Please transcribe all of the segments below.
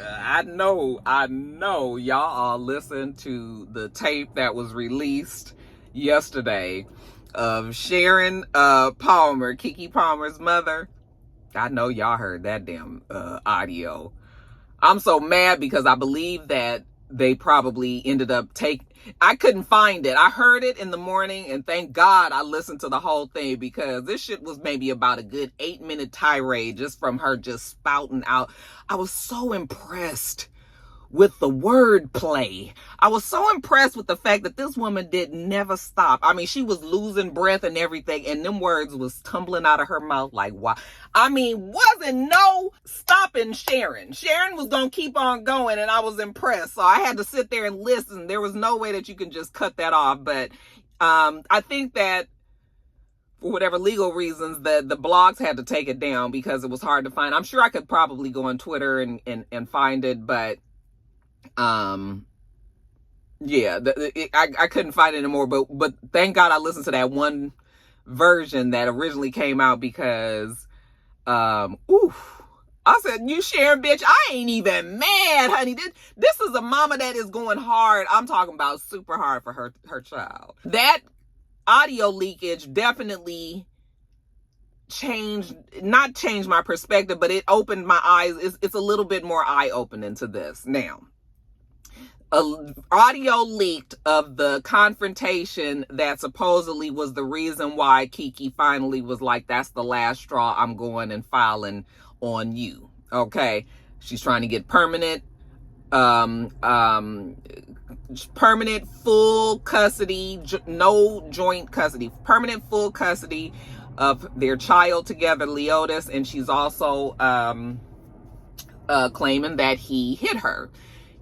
I know y'all all listened to the tape that was released yesterday of Sharon Palmer, Keke Palmer's mother. I know y'all heard that damn audio. I'm so mad because I believe that they probably ended up I couldn't find it. I heard it in the morning, and thank God I listened to the whole thing, because this shit was maybe about a good 8-minute tirade just from her just spouting out. I was so impressed with the wordplay. I was so impressed with the fact that this woman did never stop. I mean, she was losing breath and everything, and them words was tumbling out of her mouth like, wow. I mean, wasn't no stopping Sharon. Sharon was gonna keep on going, and I was impressed. So I had to sit there and listen. There was no way that you can just cut that off. But I think that for whatever legal reasons, the blogs had to take it down because it was hard to find. I'm sure I could probably go on Twitter and find it, but yeah, I couldn't find it anymore, but thank God I listened to that one version that originally came out, because I said, you Sharon, bitch, I ain't even mad, honey. This is a mama that is going hard. I'm talking about super hard for her child. That audio leakage definitely not changed my perspective, but it opened my eyes. It's a little bit more eye-opening to this. Now, audio leaked of the confrontation that supposedly was the reason why Keke finally was like, that's the last straw, I'm going and filing on you. Okay, she's trying to get permanent full custody, no joint custody, permanent full custody of their child together, Leotis, and she's also claiming that he hit her.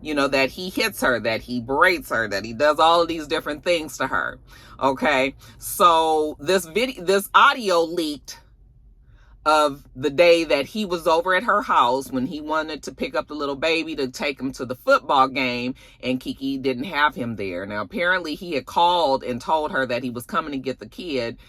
You know, that he hits her, that he berates her, that he does all of these different things to her. Okay, so this audio leaked of the day that he was over at her house when he wanted to pick up the little baby to take him to the football game, and Keke didn't have him there. Now, apparently he had called and told her that he was coming to get the kid,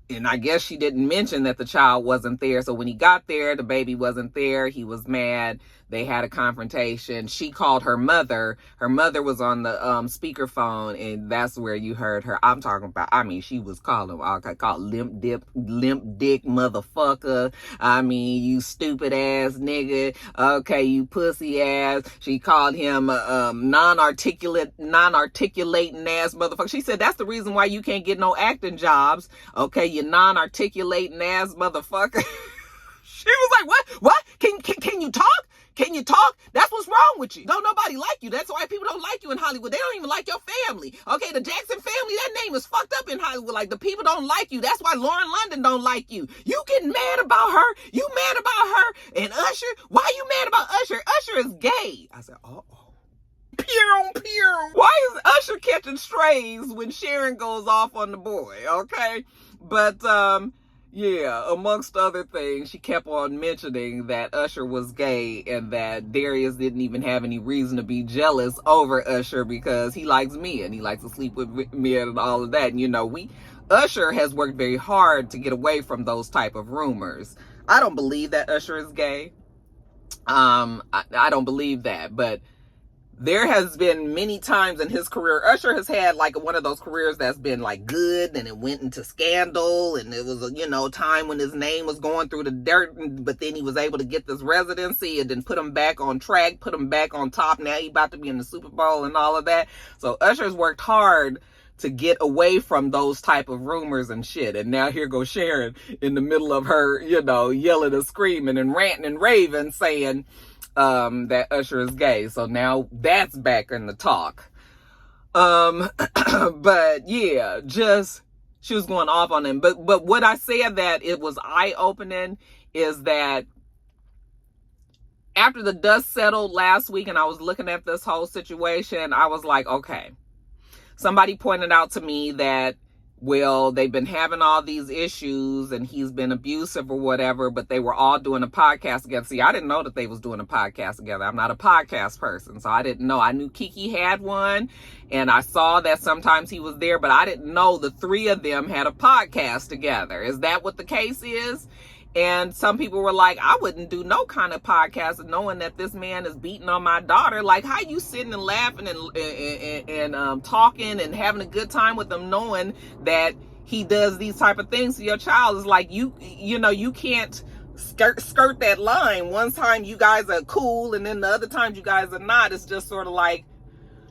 and I guess she didn't mention that the child wasn't there. So when he got there, the baby wasn't there. He was mad. They had a confrontation. She called her mother. Her mother was on the speakerphone, and that's where you heard her. I'm talking about, I mean, she was calling, I call limp dick motherfucker. I mean, you stupid ass nigga. Okay, you pussy ass. She called him non-articulating ass motherfucker. She said that's the reason why you can't get no acting jobs. Okay, you non-articulating ass motherfucker. She was like, what? Can you talk? Can you talk? That's what's wrong with you. Don't nobody like you. That's why people don't like you in Hollywood. They don't even like your family. Okay, the Jackson family, that name is fucked up in Hollywood. Like, the people don't like you. That's why Lauren London don't like you. You getting mad about her? You mad about her? And Usher? Why you mad about Usher? Usher is gay. I said, uh-oh. Pew. Why is Usher catching strays when Sharon goes off on the boy? Okay, but yeah, amongst other things, she kept on mentioning that Usher was gay and that Darius didn't even have any reason to be jealous over Usher because he likes me and he likes to sleep with me and all of that. And, you know, Usher has worked very hard to get away from those type of rumors. I don't believe that Usher is gay. I don't believe that, but there has been many times in his career, Usher has had like one of those careers that's been like good, and it went into scandal, and it was a, you know, time when his name was going through the dirt, but then he was able to get this residency and then put him back on track, put him back on top. Now he about to be in the Super Bowl and all of that. So Usher's worked hard to get away from those type of rumors and shit. And now here goes Sharon in the middle of her, you know, yelling and screaming and ranting and raving, saying that Usher is gay. So now that's back in the talk. But yeah, just she was going off on him. But what I said that it was eye-opening is that after the dust settled last week and I was looking at this whole situation, I was like, okay. Somebody pointed out to me that, well, they've been having all these issues and he's been abusive or whatever, but they were all doing a podcast together. See, I didn't know that they was doing a podcast together. I'm not a podcast person, so I didn't know. I knew Keke had one, and I saw that sometimes he was there, but I didn't know the three of them had a podcast together. Is that what the case is? And some people were like, I wouldn't do no kind of podcast knowing that this man is beating on my daughter. Like, how you sitting and laughing and talking and having a good time with them, knowing that he does these type of things to your child? Is like, you know, you can't skirt that line. One time you guys are cool, and then the other times you guys are not. It's just sort of like,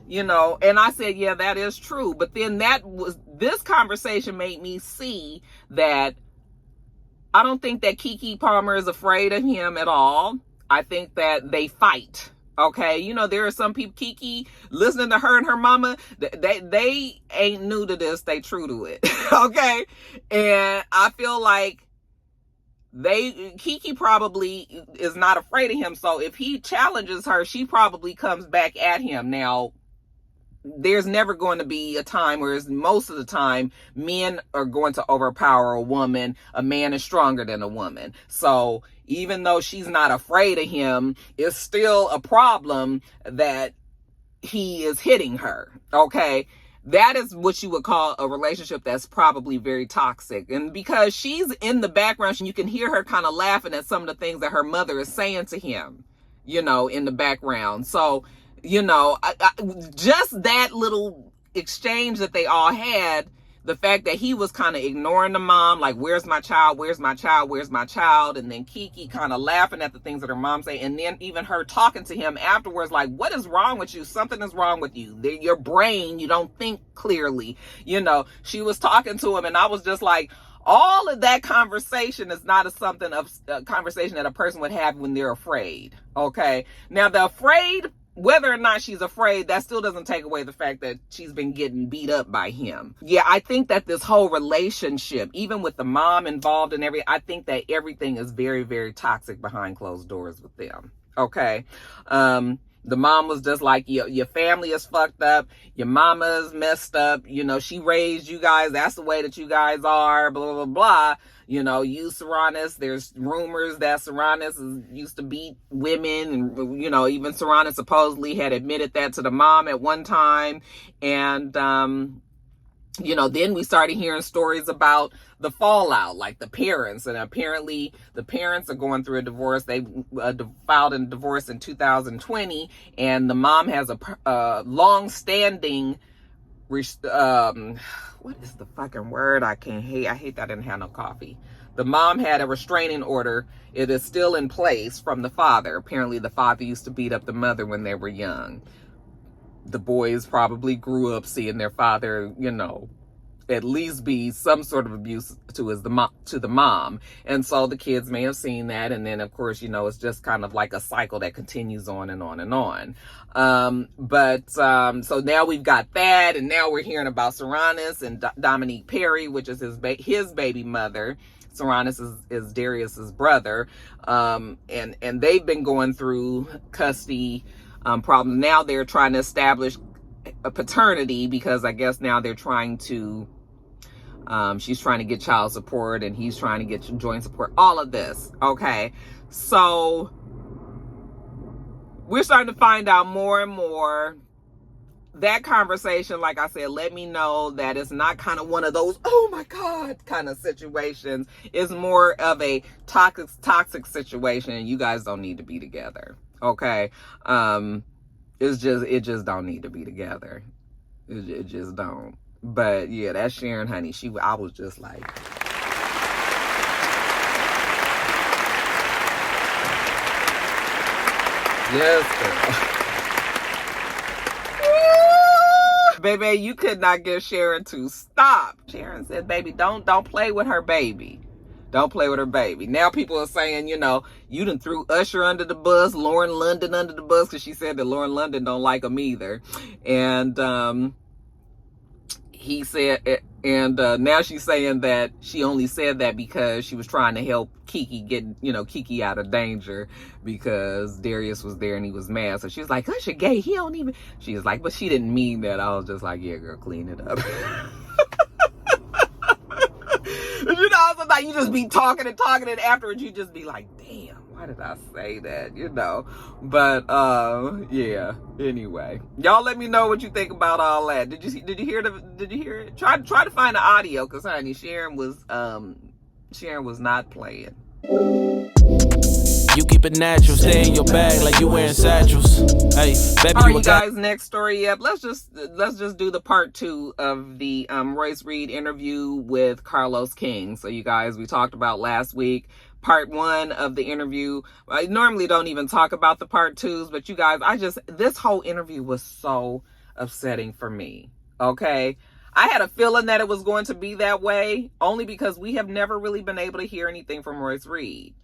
you know. And I said, yeah, that is true. But then this conversation made me see that I don't think that Keke Palmer is afraid of him at all. I think that they fight. Okay, you know, there are some people, Keke, listening to her and her mama, they ain't new to this, they true to it. Okay, and I feel like Keke probably is not afraid of him, so if he challenges her, she probably comes back at him. Now, there's never going to be a time, whereas most of the time men are going to overpower a woman. A man is stronger than a woman. So even though she's not afraid of him, it's still a problem that he is hitting her. Okay, that is what you would call a relationship that's probably very toxic. And because she's in the background, you can hear her kind of laughing at some of the things that her mother is saying to him, you know, in the background. So, you know, just that little exchange that they all had, the fact that he was kind of ignoring the mom, like, where's my child, where's my child, where's my child, and then Keke kind of laughing at the things that her mom say, and then even her talking to him afterwards, like, what is wrong with you? Something is wrong with you. Your brain, you don't think clearly. You know, she was talking to him, and I was just like, all of that conversation is not a conversation that a person would have when they're afraid. Okay, now the afraid, whether or not she's afraid, that still doesn't take away the fact that she's been getting beat up by him. Yeah, I think that this whole relationship, even with the mom involved and I think that everything is very, very toxic behind closed doors with them. Okay. The mom was just like, your family is fucked up. Your mama is messed up. You know, she raised you guys. That's the way that you guys are, blah, blah, blah. You know, you, Serranis, there's rumors that Serranis used to beat women. And, you know, even Serranis supposedly had admitted that to the mom at one time. And, you know, then we started hearing stories about the fallout, like the parents. And apparently the parents are going through a divorce. They filed a divorce in 2020. And the mom has a long-standing, what is the fucking word? I hate that I didn't have no coffee. The mom had a restraining order. It is still in place from the father. Apparently the father used to beat up the mother when they were young. The boys probably grew up seeing their father, you know, at least be some sort of abuse to the mom. And so the kids may have seen that. And then, of course, you know, it's just kind of like a cycle that continues on and on and on. So now we've got that. And now we're hearing about Serranis and Dominique Perry, which is his baby mother. Serranis is Darius's brother. And they've been going through custody problems. Now they're trying to establish a paternity because I guess now they're trying to, she's trying to get child support and he's trying to get joint support, all of this. Okay. So we're starting to find out more and more. That conversation, like I said, let me know that it's not kind of one of those, oh my God, kind of situations. It's more of a toxic situation. You guys don't need to be together. Okay. It just don't need to be together. It just don't. But yeah, that Sharon, honey, I was just like, yes, girl. Baby, you could not get Sharon to stop. Sharon said, baby, don't play with her baby. Don't play with her baby. Now people are saying, you know, you done threw Usher under the bus, Lauren London under the bus, because she said that Lauren London don't like him either. And he said, and now she's saying that she only said that because she was trying to help Keke get, you know, Keke out of danger because Darius was there and he was mad. So she was like, Usher gay, he don't even, she was like, but she didn't mean that. I was just like, yeah, girl, clean it up. You know, sometimes you just be talking and afterwards you just be like, damn, why did I say that? You know, but yeah. Anyway, y'all let me know what you think about all that. Did you hear it? Try to find the audio, because honey, Sharon was not playing. You keep it natural, stay in your bag like you wearing satchels. Hey, baby, all right, you guys, next story up. Let's just do the part 2 of the Royce Reed interview with Carlos King. So you guys, we talked about last week part 1 of the interview. I normally don't even talk about the part 2s, but you guys, this whole interview was so upsetting for me. Okay, I had a feeling that it was going to be that way, only because we have never really been able to hear anything from Royce Reed.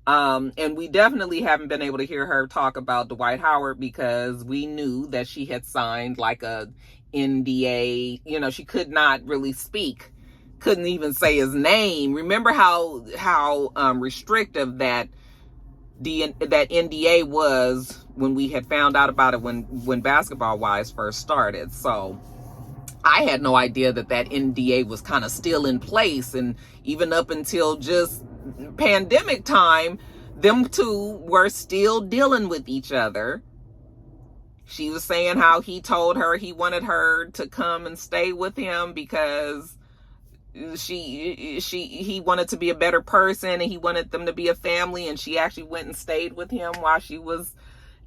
And we definitely haven't been able to hear her talk about Dwight Howard, because we knew that she had signed like a NDA. You know, she could not really speak, couldn't even say his name. Remember how restrictive that NDA was when we had found out about it when Basketball Wives first started. So I had no idea that NDA was kind of still in place, and even up until just pandemic time, them two were still dealing with each other. She was saying how he told her he wanted her to come and stay with him because he wanted to be a better person, and he wanted them to be a family, and she actually went and stayed with him while she was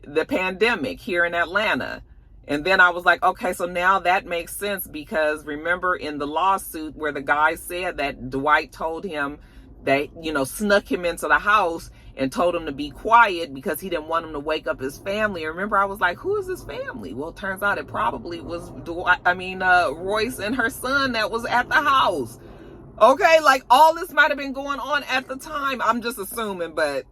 the pandemic here in Atlanta. And then I was like, okay, so now that makes sense, because remember in the lawsuit where the guy said that Dwight told him that, you know, snuck him into the house and told him to be quiet because he didn't want him to wake up his family. And remember, I was like, who is his family? Well, it turns out it probably was Royce and her son that was at the house. Okay, like all this might have been going on at the time. I'm just assuming, but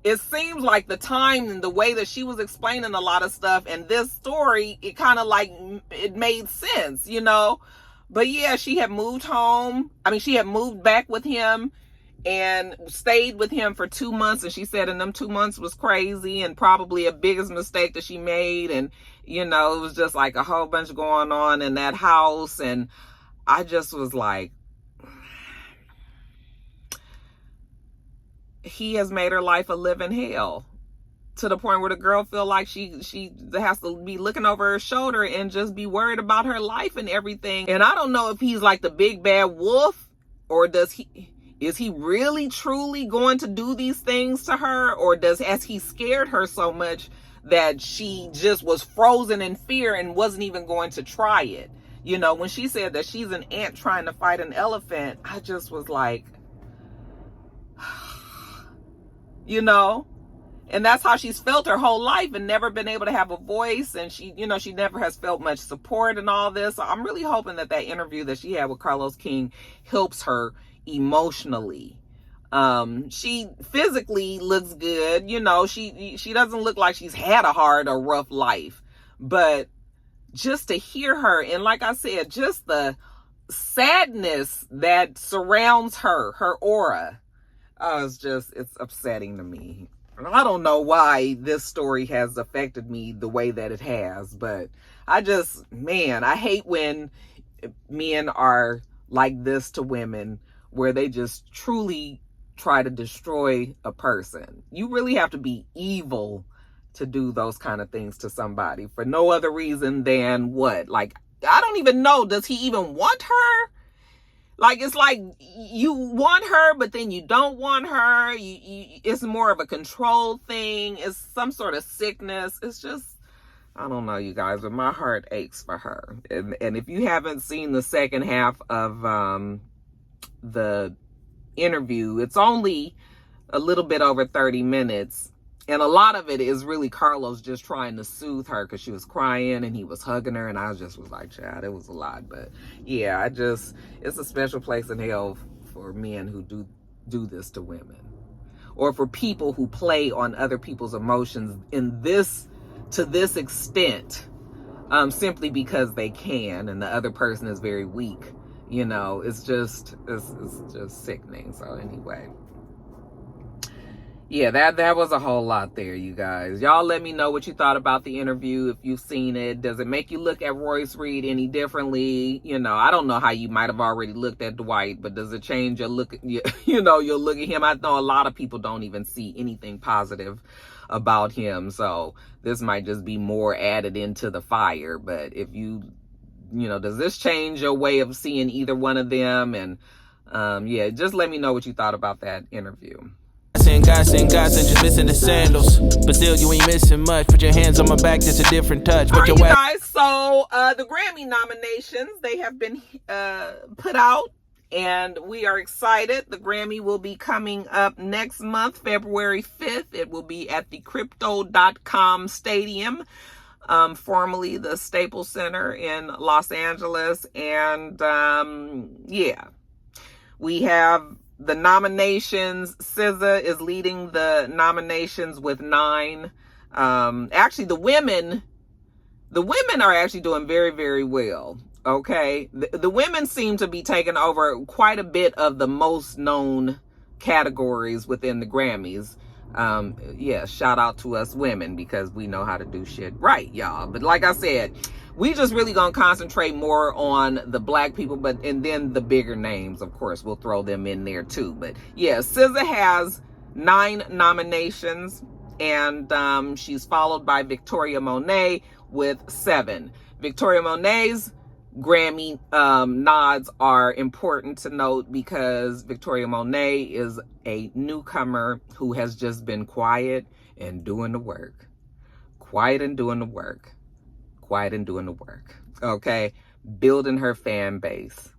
it seems like the time and the way that she was explaining a lot of stuff and this story, it kind of like, it made sense, you know? But yeah, she had moved home. She had moved back with him and stayed with him for 2 months. And she said in them 2 months was crazy and probably a biggest mistake that she made. And, you know, it was just like a whole bunch going on in that house. And I just was like, he has made her life a living hell, to the point where the girl feel like she has to be looking over her shoulder and just be worried about her life and everything. And I don't know if he's like the big bad wolf, or is he really truly going to do these things to her, or has he scared her so much that she just was frozen in fear and wasn't even going to try it? You know, when she said that she's an ant trying to fight an elephant, I just was like, you know, and that's how she's felt her whole life and never been able to have a voice. And she, you know, she never has felt much support and all this. So I'm really hoping that interview that she had with Carlos King helps her emotionally. She physically looks good. You know, she doesn't look like she's had a hard or rough life, but just to hear her, and like I said, just the sadness that surrounds her aura, it's upsetting to me. I don't know why this story has affected me the way that it has, but I hate when men are like this to women, where they just truly try to destroy a person. You really have to be evil to do those kind of things to somebody for no other reason than what? Like, I don't even know. Does he even want her? Like, it's like you want her, but then you don't want her. It's more of a control thing. It's some sort of sickness. It's just, I don't know, you guys, but my heart aches for her. And if you haven't seen the second half of the interview, it's only a little bit over 30 minutes. And a lot of it is really Carlos just trying to soothe her because she was crying and he was hugging her. And I just was like, child, it was a lot. But yeah, it's a special place in hell for men who do this to women, or for people who play on other people's emotions to this extent, simply because they can, and the other person is very weak. You know, it's just sickening. So anyway. Yeah, that was a whole lot there, you guys. Y'all let me know what you thought about the interview, if you've seen it. Does it make you look at Royce Reed any differently? You know, I don't know how you might have already looked at Dwight, but does it change your look? You know, your look at him? I know a lot of people don't even see anything positive about him, so this might just be more added into the fire. But if you know, does this change your way of seeing either one of them? And yeah, just let me know what you thought about that interview. gossing, just missing the sandals. But still, you ain't missing much. Put your hands on my back, that's a different touch. All right, you guys, so the Grammy nominations, they have been put out, and we are excited. The Grammy will be coming up next month, February 5th. It will be at the Crypto.com Stadium, formerly the Staples Center in Los Angeles. And yeah, we have the nominations. SZA is leading the nominations with 9. Actually, the women are actually doing very, very well. Okay. The women seem to be taking over quite a bit of the most known categories within the Grammys. Yeah, shout out to us women, because we know how to do shit right, y'all. But like I said, we just really gonna concentrate more on the black people, and then the bigger names, of course, we'll throw them in there too. But yeah, SZA has 9 nominations, and she's followed by Victoria Monet with 7. Victoria Monet's Grammy nods are important to note, because Victoria Monet is a newcomer who has just been quiet and doing the work. Quiet and doing the work. Quiet and doing the work. Okay? Building her fan base.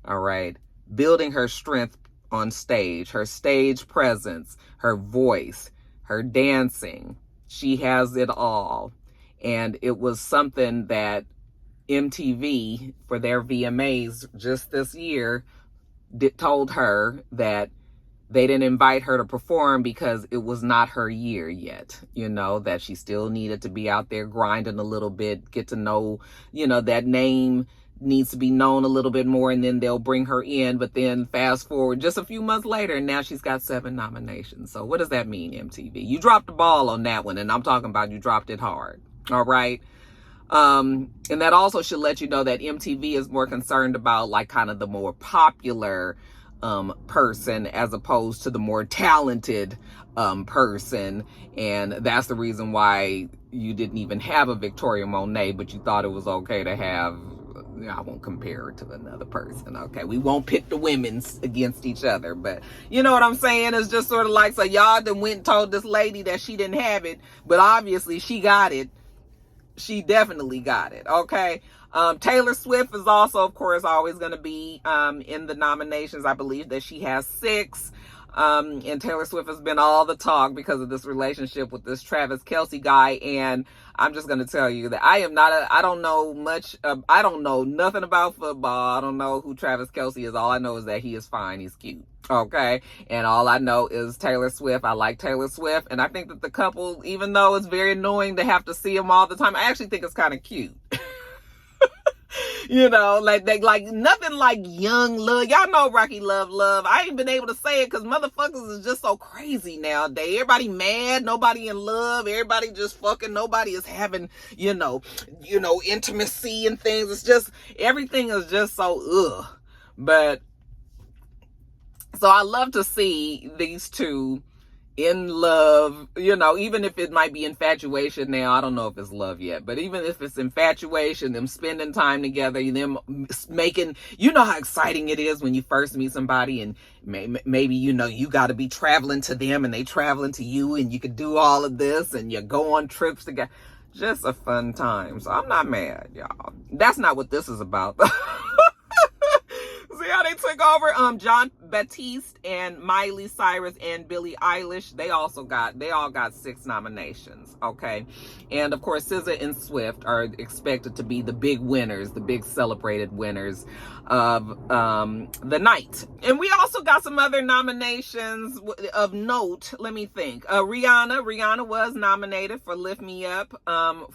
All right? Building her strength on stage, her stage presence, her voice, her dancing. She has it all. And it was something that MTV, for their VMAs just this year, told her that they didn't invite her to perform because it was not her year yet. You know, that she still needed to be out there grinding a little bit, get to know, you know, that name needs to be known a little bit more, and then they'll bring her in. But then fast forward just a few months later, and now she's got 7 nominations. So what does that mean, MTV? You dropped the ball on that one, and I'm talking about you dropped it hard. All right. And that also should let you know that MTV is more concerned about like kind of the more popular person as opposed to the more talented person. And that's the reason why you didn't even have a Victoria Monet, but you thought it was okay to have, I won't compare her to another person. Okay. We won't pit the women's against each other, but you know what I'm saying? It's just sort of like, so y'all done went and told this lady that she didn't have it, but obviously she got it. She definitely got it. Okay. Taylor Swift is also, of course, always going to be in the nominations. I believe that she has 6. And Taylor Swift has been all the talk because of this relationship with this Travis Kelce guy. And I'm just going to tell you that I don't know much. I don't know nothing about football. I don't know who Travis Kelce is. All I know is that he is fine. He's cute. Okay. And all I know is Taylor Swift. I like Taylor Swift. And I think that the couple, even though it's very annoying to have to see them all the time, I actually think it's kind of cute. You know, like they like nothing like young love. Y'all know Rocky love. I ain't been able to say it because motherfuckers is just so crazy nowadays. Everybody mad, nobody in love, everybody just fucking, nobody is having, you know, intimacy and things. It's just, everything is just so ugh. But so I love to see these two in love, you know, even if it might be infatuation now. I don't know if it's love yet, but even if it's infatuation, them spending time together, them making, you know how exciting it is when you first meet somebody and maybe, you know, you got to be traveling to them and they traveling to you and you could do all of this and you go on trips together. Just a fun time. So I'm not mad, y'all. That's not what this is about. See how they took over? John Baptiste and Miley Cyrus and Billie Eilish, they all got 6 nominations. Okay. And of course, SZA and Swift are expected to be the big winners, the big celebrated winners of the night. And we also got some other nominations of note. Let me think. Rihanna was nominated for Lift Me Up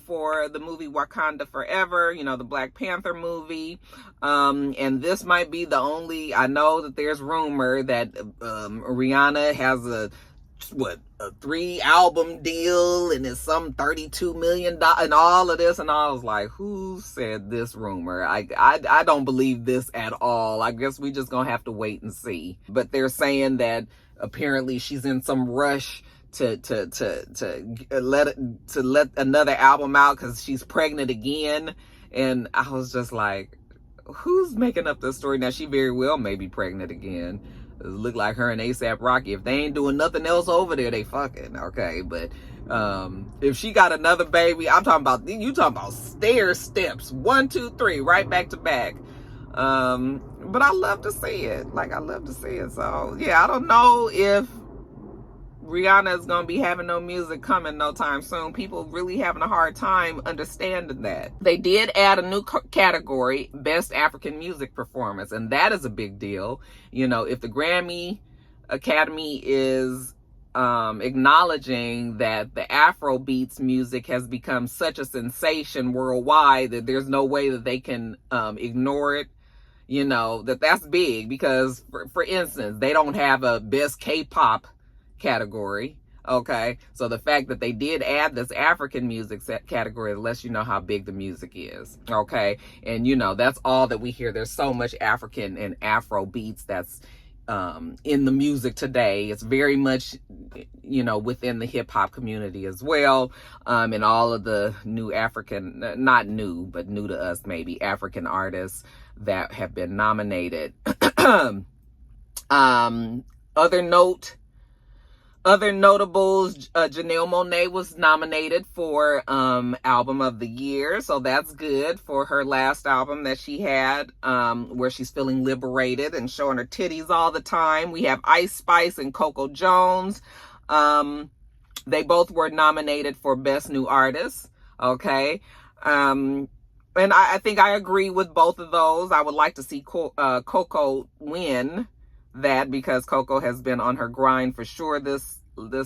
for the movie Wakanda Forever, you know, the Black Panther movie. And this might be the only, I know that there's rumor that Rihanna has a 3-album deal and it's some $32 million and all of this, and I was like, who said this rumor? I don't believe this at all. I guess we just gonna have to wait and see. But they're saying that apparently she's in some rush to let another album out because she's pregnant again. And I was just like, who's making up this story? Now, she very well may be pregnant again. It look like her and ASAP Rocky. If they ain't doing nothing else over there, they fucking, okay? But if she got another baby, you talking about stair steps, 1, 2, 3, right back to back. But I love to see it. Like, I love to see it. So yeah, I don't know if Rihanna is gonna be having no music coming no time soon. People really having a hard time understanding that. They did add a new category, Best African Music Performance, and that is a big deal. You know, if the Grammy Academy is acknowledging that the Afro beats music has become such a sensation worldwide that there's no way that they can ignore it, you know, that's big. Because for instance, they don't have a Best K-pop category. Okay, so the fact that they did add this African music category lets you know how big the music is. Okay, and you know, that's all that we hear. There's so much African and Afro beats that's in the music today. It's very much, you know, within the hip hop community as well. And all of the new African, not new, but new to us maybe, African artists that have been nominated. Other notables, Janelle Monáe was nominated for Album of the Year. So that's good for her last album that she had, where she's feeling liberated and showing her titties all the time. We have Ice Spice and Coco Jones. They both were nominated for Best New Artist. Okay. And I think I agree with both of those. I would like to see Coco win that, because Coco has been on her grind for sure this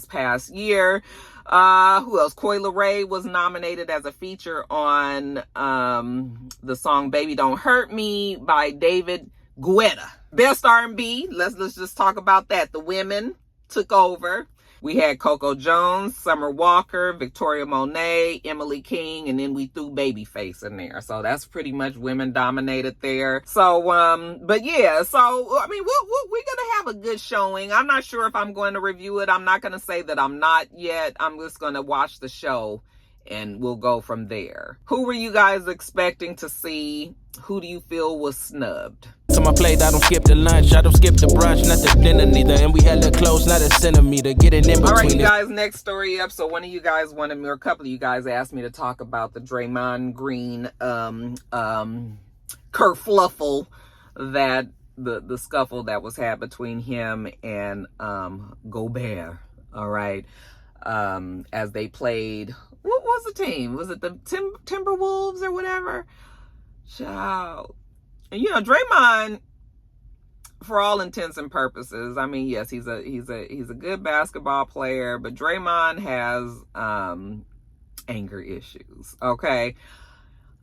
past year. Who else? Coi Leray was nominated as a feature on the song Baby Don't Hurt Me by David Guetta. Best R&B, let's just talk about that. The women took over. We had Coco Jones, Summer Walker, Victoria Monet, Emily King, and then we threw Babyface in there. So that's pretty much women dominated there. So, but yeah, so, I mean, we're going to have a good showing. I'm not sure if I'm going to review it. I'm not going to say that I'm not yet. I'm just going to watch the show and we'll go from there. Who were you guys expecting to see? Who do you feel was snubbed? To my plate, I don't skip the lunch, I don't skip the brunch, not the dinner neither, and we hella close, not a centimeter, getting in between. All right, you guys, next story up. So one of you guys wanted me, or a couple of you guys asked me to talk about the Draymond Green kerfluffle, that the scuffle that was had between him and Gobert. All right, as they played, what was the team? Was it the Timberwolves or whatever? Child. And you know, Draymond, for all intents and purposes, I mean, yes, he's a good basketball player, but Draymond has anger issues. Okay.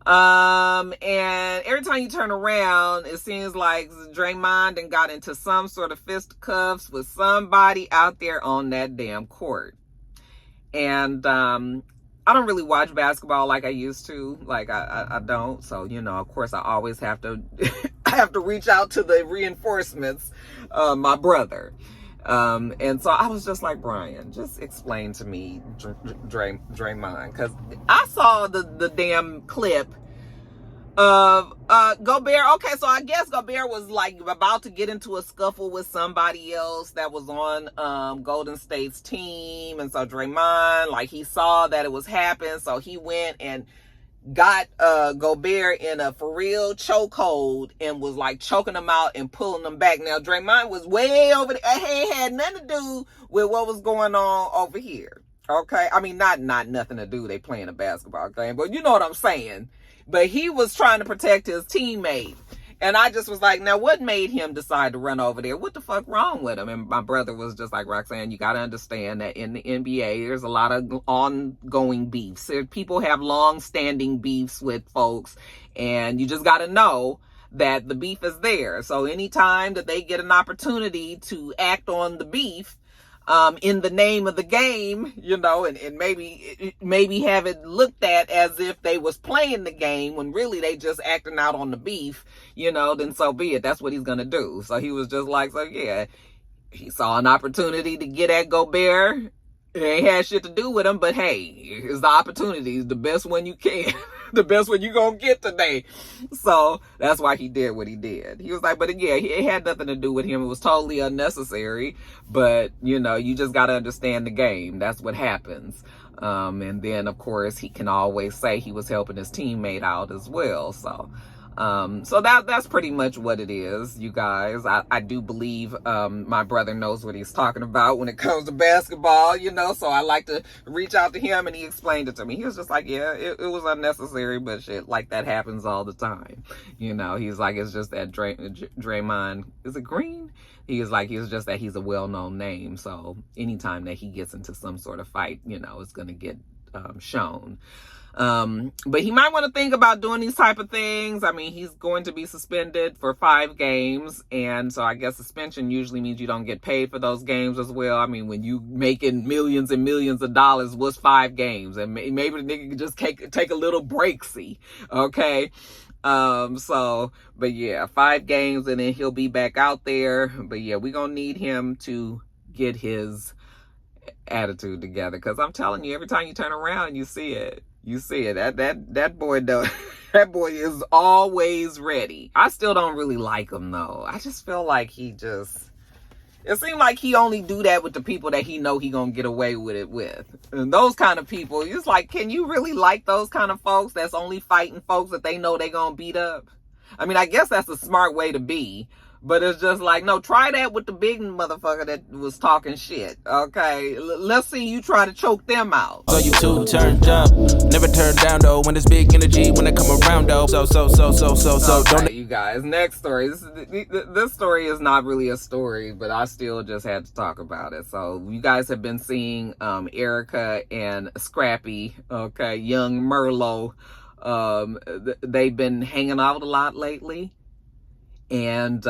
And every time you turn around, it seems like Draymond and got into some sort of fisticuffs with somebody out there on that damn court. And I don't really watch basketball like I used to. Like I don't. So, you know, of course I always have to I have to reach out to the reinforcements, my brother. And so I was just like, Brian, just explain to me Draymond, because I saw the damn clip of Gobert. Okay, so I guess Gobert was like about to get into a scuffle with somebody else that was on Golden State's team, and so Draymond, like, he saw that it was happening, so he went and got Gobert in a for real chokehold and was like choking him out and pulling him back. Now Draymond was way over there. It had nothing to do with what was going on over here. Okay, I mean, not nothing to do. They playing a basketball game, but you know what I'm saying. But he was trying to protect his teammate. And I just was like, now what made him decide to run over there? What the fuck wrong with him? And my brother was just like, Roxanne, you got to understand that in the NBA, there's a lot of ongoing beefs. People have long-standing beefs with folks. And you just got to know that the beef is there. So anytime that they get an opportunity to act on the beef, in the name of the game, you know, and maybe have it looked at as if they was playing the game when really they just acting out on the beef, you know, then so be it. That's what he's going to do. So he was just like, so yeah, he saw an opportunity to get at Gobert, It ain't had shit to do with him, but hey, here's the opportunity. The best one you can. The best one you gonna get today. So that's why he did what he did. He was like, but yeah, it had nothing to do with him. It was totally unnecessary. But, you know, you just gotta understand the game. That's what happens. And then, of course, he can always say he was helping his teammate out as well. So that's pretty much what it is, you guys. I do believe my brother knows what he's talking about when it comes to basketball, you know, so I like to reach out to him, and he explained it to me. He was just like, yeah, it was unnecessary, but shit like that happens all the time. You know, he's like, it's just that Draymond, is it Green? He's just that he's a well-known name, so anytime that he gets into some sort of fight, you know, it's going to get shown. But he might want to think about doing these type of things. I mean, he's going to be suspended for 5 games. And so I guess suspension usually means you don't get paid for those games as well. I mean, when you making millions and millions of dollars, what's 5 games? And maybe the nigga could just take a little breaksy. Okay. But yeah, 5 games and then he'll be back out there. But yeah, we're going to need him to get his attitude together. Cause I'm telling you, every time you turn around, you see it. You see it. That boy does. That boy is always ready. I still don't really like him though. I just feel like it seems like he only do that with the people that he know he gonna get away with it with. And those kind of people, it's like, can you really like those kind of folks that's only fighting folks that they know they gonna beat up? I mean, I guess that's a smart way to be. But it's just like, no, try that with the big motherfucker that was talking shit, okay? Let's see you try to choke them out. So you two turned up, never turned down though. When it's big energy, when I come around though. So. Okay, Don't you guys, next story. This story is not really a story, but I still just had to talk about it. So you guys have been seeing Erica and Scrappy, okay, young Merlot. They've been hanging out a lot lately. And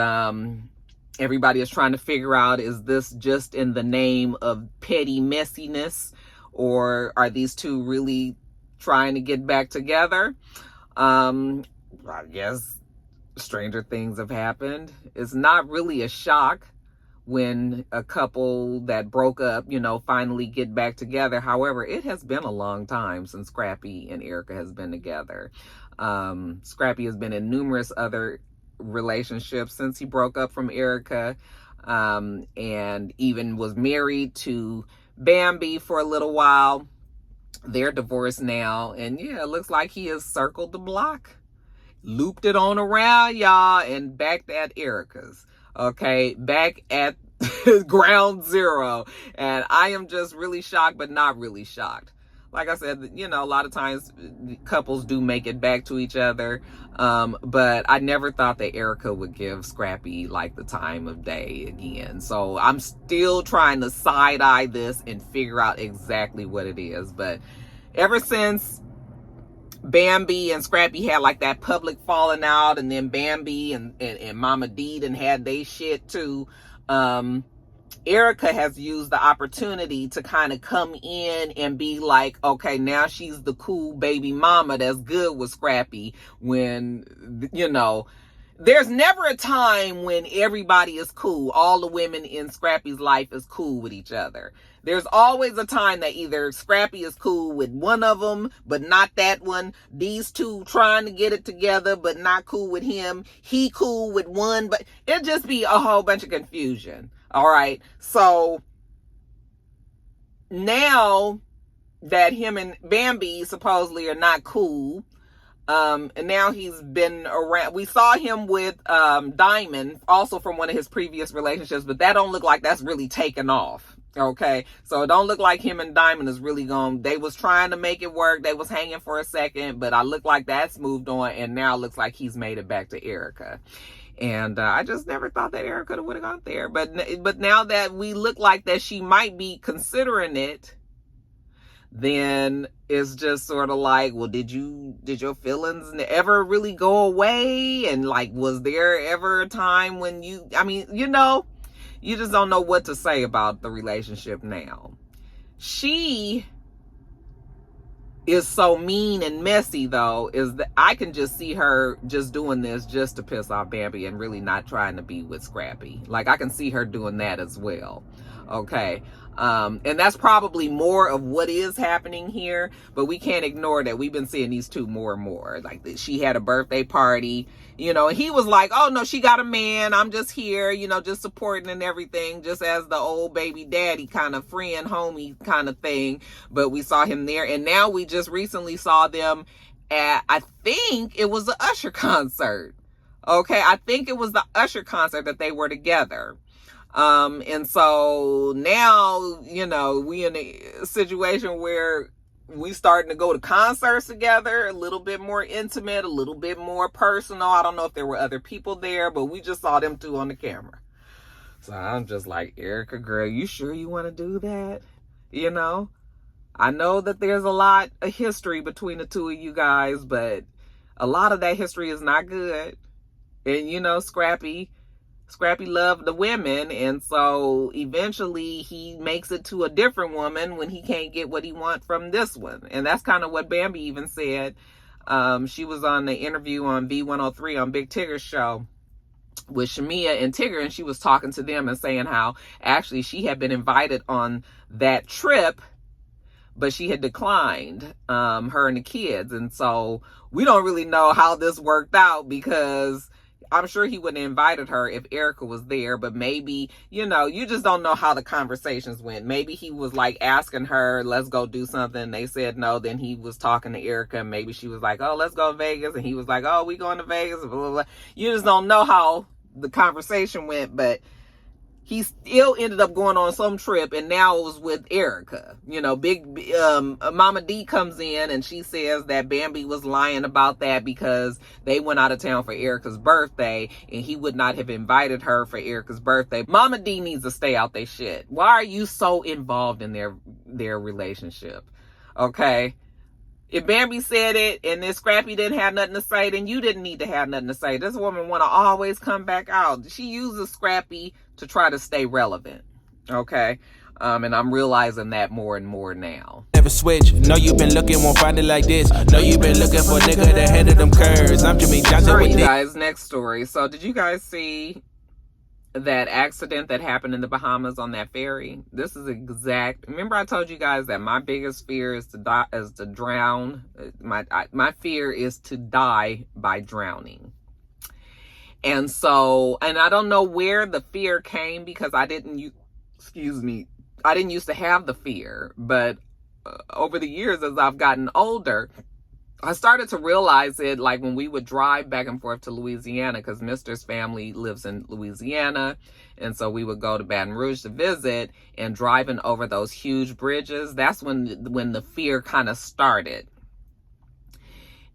everybody is trying to figure out, is this just in the name of petty messiness, or are these two really trying to get back together? I guess stranger things have happened. It's not really a shock when a couple that broke up, you know, finally get back together. However, it has been a long time since Scrappy and Erica has been together. Scrappy has been in numerous other relationships since he broke up from Erica, and even was married to Bambi for a little while. They're divorced now, and yeah, it looks like he has circled the block, looped it on around, y'all, and back at Erica's. Okay, back at ground zero. And I am just really shocked, but not really shocked. Like I said, you know, a lot of times couples do make it back to each other. But I never thought that Erica would give Scrappy like the time of day again. So I'm still trying to side eye this and figure out exactly what it is. But ever since Bambi and Scrappy had like that public falling out, and then Bambi and Mama D done had they shit too, Erica has used the opportunity to kind of come in and be like, okay, now she's the cool baby mama that's good with Scrappy, when, you know, there's never a time when everybody is cool. All the women in Scrappy's life is cool with each other. There's always a time that either Scrappy is cool with one of them, but not that one. These two trying to get it together, but not cool with him. He cool with one, but it'd just be a whole bunch of confusion. All right. So now that him and Bambi supposedly are not cool, and now he's been around. We saw him with Diamond, also from one of his previous relationships, but that don't look like that's really taken off. Okay, so it don't look like him and Diamond is really going. They was trying to make it work. They was hanging for a second, but I look like that's moved on, and now it looks like he's made it back to Erica. And I just never thought that Erica would have gone there. But now that we look like that she might be considering it, then it's just sort of like, well, did your feelings ever really go away? And like, was there ever a time when you know, you just don't know what to say about the relationship now. She is so mean and messy, though, is that I can just see her just doing this just to piss off Bambi and really not trying to be with Scrappy. Like, I can see her doing that as well. Okay. And that's probably more of what is happening here, but we can't ignore that we've been seeing these two more and more. Like, she had a birthday party, you know, and he was like, oh no, she got a man, I'm just here, you know, just supporting and everything, just as the old baby daddy kind of friend, homie kind of thing. But we saw him there, and now we just recently saw them at, I think it was the Usher concert. Okay, I think it was the Usher concert that they were together. And so now, you know, we in a situation where we starting to go to concerts together, a little bit more intimate, a little bit more personal. I don't know if there were other people there, but we just saw them two on the camera. So I'm just like, Erica, girl, you sure you want to do that? You know, I know that there's a lot of history between the two of you guys, but a lot of that history is not good. And, you know, Scrappy loved the women, and so eventually he makes it to a different woman when he can't get what he wants from this one. And that's kind of what Bambi even said. She was on the interview on V103 on Big Tigger's show with Shamia and Tigger, and she was talking to them and saying how actually she had been invited on that trip, but she had declined, her and the kids. And so we don't really know how this worked out, because I'm sure he wouldn't have invited her if Erica was there, but maybe, you know, you just don't know how the conversations went. Maybe he was like asking her, let's go do something. They said no. Then he was talking to Erica, and maybe she was like, oh, let's go to Vegas. And he was like, oh, we going to Vegas, blah, blah, blah. You just don't know how the conversation went, but he still ended up going on some trip, and now it was with Erica. You know, Mama D comes in, and she says that Bambi was lying about that because they went out of town for Erica's birthday, and he would not have invited her for Erica's birthday. Mama D needs to stay out their shit. Why are you so involved in their relationship? Okay? If Bambi said it and then Scrappy didn't have nothing to say, then you didn't need to have nothing to say. This woman want to always come back out. She uses Scrappy to try to stay relevant. Okay? And I'm realizing that more and more now. Never switch. No, you've been looking, won't find it like this. No, you've been looking for a nigga that handed them curves. I'm Jimmy Johnson. All right, you guys, next story. So did you guys see that accident that happened in the Bahamas on that ferry? This is exact. Remember I told you guys that my biggest fear is to drown. My fear is to die by drowning. And so, and I don't know where the fear came, because I didn't used to have the fear, but over the years as I've gotten older, I started to realize it, like when we would drive back and forth to Louisiana, because Mister's family lives in Louisiana. And so we would go to Baton Rouge to visit, and driving over those huge bridges, that's when the fear kind of started.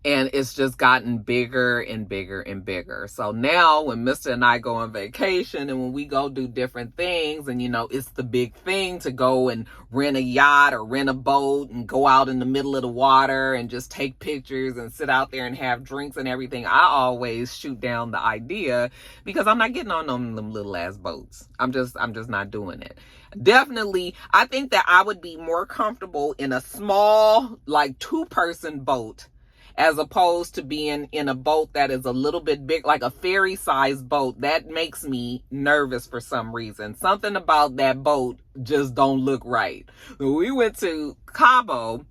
And it's just gotten bigger and bigger and bigger. So now when Mister and I go on vacation, and when we go do different things, and, you know, it's the big thing to go and rent a yacht or rent a boat and go out in the middle of the water and just take pictures and sit out there and have drinks and everything, I always shoot down the idea, because I'm not getting on them little ass boats. I'm just not doing it. Definitely, I think that I would be more comfortable in a small, like 2-person boat, as opposed to being in a boat that is a little bit big, like a ferry sized boat. That makes me nervous for some reason. Something about that boat just don't look right. When we went to Cabo,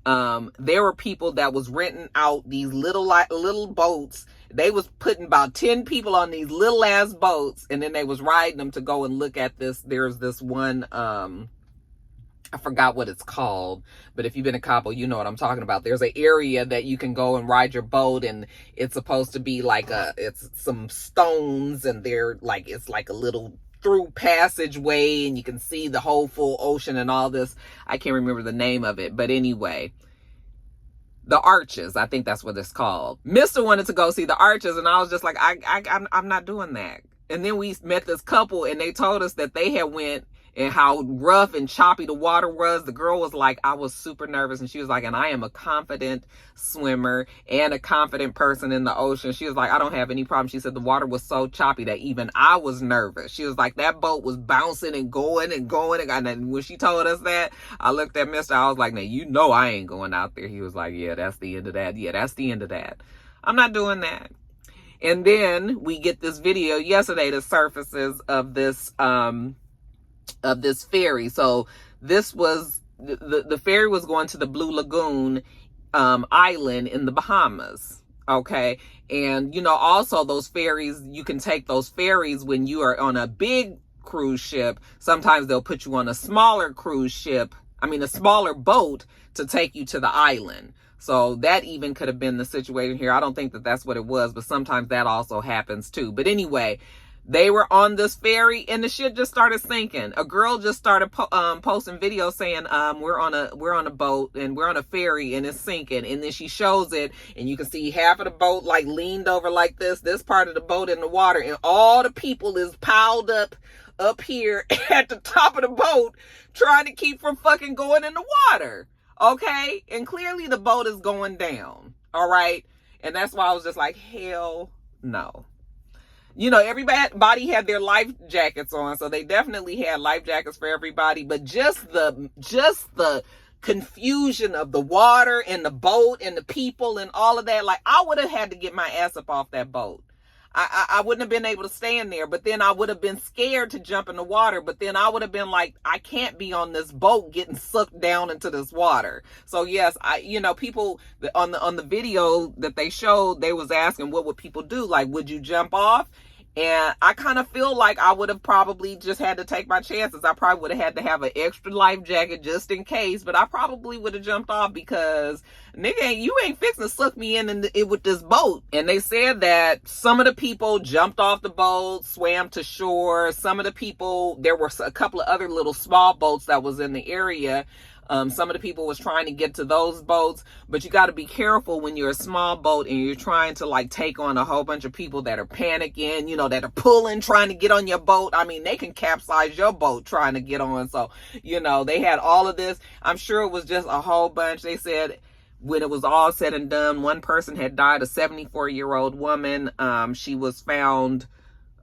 there were people that was renting out these little boats. They was putting about 10 people on these little ass boats, and then they was riding them to go and look at this. There's this one, I forgot what it's called, but if you've been to Cabo, you know what I'm talking about. There's an area that you can go and ride your boat, and it's supposed to be like it's some stones, and it's like a little through passageway, and you can see the whole full ocean and all this. I can't remember the name of it, but anyway, the Arches, I think that's what it's called. Mister wanted to go see the Arches, and I was just like, I'm not doing that. And then we met this couple, and they told us that they had went, and how rough and choppy the water was. The girl was like, I was super nervous. And she was like, and I am a confident swimmer and a confident person in the ocean. She was like, I don't have any problem. She said the water was so choppy that even I was nervous. She was like, that boat was bouncing and going and going. And when she told us that, I looked at Mister. I was like, now, you know I ain't going out there. He was like, yeah, that's the end of that. Yeah, that's the end of that. I'm not doing that. And then we get this video yesterday that surfaces of this of this ferry. So this was, the ferry was going to the Blue Lagoon island in the Bahamas. Okay. And, you know, also those ferries, you can take those ferries when you are on a big cruise ship. Sometimes they'll put you on a smaller cruise ship, a smaller boat to take you to the island. So that even could have been the situation here. I don't think that that's what it was, but sometimes that also happens too. But anyway, they were on this ferry and the shit just started sinking. A girl just started posting videos saying, we're on a boat and we're on a ferry and it's sinking. And then she shows it and you can see half of the boat like leaned over like this part of the boat in the water, and all the people is piled up here at the top of the boat trying to keep from fucking going in the water. Okay? And clearly the boat is going down. All right? And that's why I was just like, hell no. You know, everybody had their life jackets on, so they definitely had life jackets for everybody. But just the confusion of the water and the boat and the people and all of that, like, I would have had to get my ass up off that boat. I wouldn't have been able to stand there, but then I would have been scared to jump in the water. But then I would have been like, I can't be on this boat getting sucked down into this water. So yes, people on the video that they showed, they was asking, what would people do? Like, would you jump off? And I kind of feel like I would have probably just had to take my chances. I probably would have had to have an extra life jacket just in case, but I probably would have jumped off because, nigga, you ain't fixing to suck me in with this boat. And they said that some of the people jumped off the boat, swam to shore. Some of the people, there were a couple of other little small boats that was in the area. Some of the people was trying to get to those boats, but you got to be careful when you're a small boat and you're trying to like take on a whole bunch of people that are panicking, you know, that are pulling, trying to get on your boat. I mean, they can capsize your boat trying to get on. So, you know, they had all of this. I'm sure it was just a whole bunch. They said when it was all said and done, one person had died, a 74-year-old woman. She was found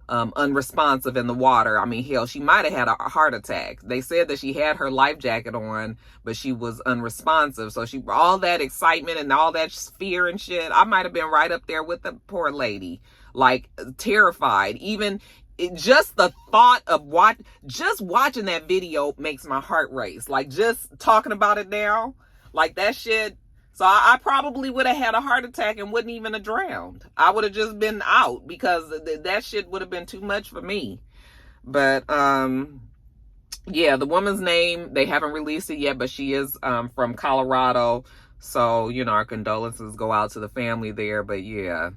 unresponsive in the water. I mean, hell, she might have had a heart attack. They said that she had her life jacket on, but she was unresponsive. So all that excitement and all that fear and shit, I might have been right up there with the poor lady, like terrified. Even just the thought of watching that video makes my heart race. Like, just talking about it now, like that shit. So I probably would have had a heart attack and wouldn't even have drowned. I would have just been out because that shit would have been too much for me. But, yeah, the woman's name, they haven't released it yet, but she is from Colorado. So, you know, our condolences go out to the family there. But, yeah,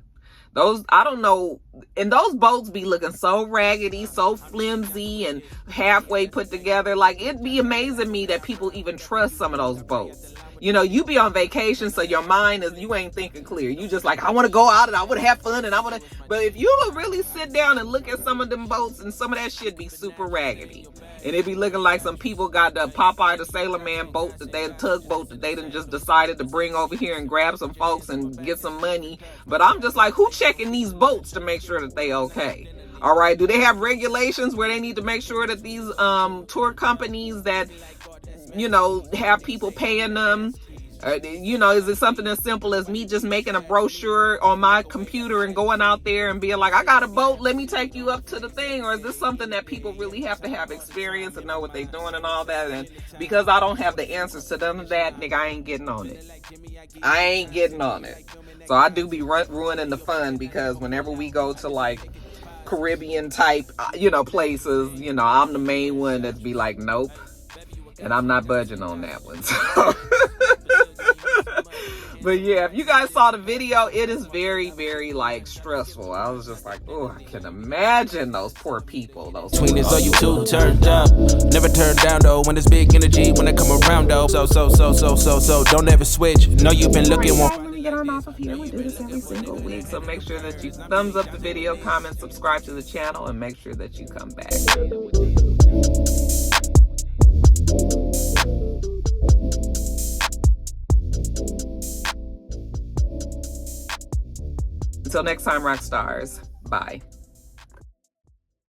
I don't know. And those boats be looking so raggedy, so flimsy and halfway put together. Like, it'd be amazing me that people even trust some of those boats. You know, you be on vacation, so your mind you ain't thinking clear. You just like, I want to go out and I want to have fun and I want to. But if you would really sit down and look at some of them boats, and some of that shit be super raggedy. And it be looking like some people got the Popeye the Sailor Man boat, tugboat that they done just decided to bring over here and grab some folks and get some money. But I'm just like, who checking these boats to make sure that they okay? All right, do they have regulations where they need to make sure that these tour companies that, you know, have people paying them, you know, is it something as simple as me just making a brochure on my computer and going out there and being like, I got a boat, let me take you up to the thing? Or is this something that people really have to have experience and know what they're doing and all that? And because I don't have the answers to none of that, nigga, I ain't getting on it. I ain't getting on it. So I do be ruining the fun, because whenever we go to like Caribbean type, you know, places, you know, I'm the main one that's be like, nope. And I'm not budging on that one. So. But yeah, if you guys saw the video, it is very, very like stressful. I was just like, oh, I can imagine those poor people. Those between is all you two turned up. Never turn down though. When there's big energy, when they come around though. So don't ever switch. No, you've been looking one. Let me get on off of here. We do this every single week. So make sure that you thumbs up the video, comment, subscribe to the channel, and make sure that you come back. Until next time, rock stars. Bye.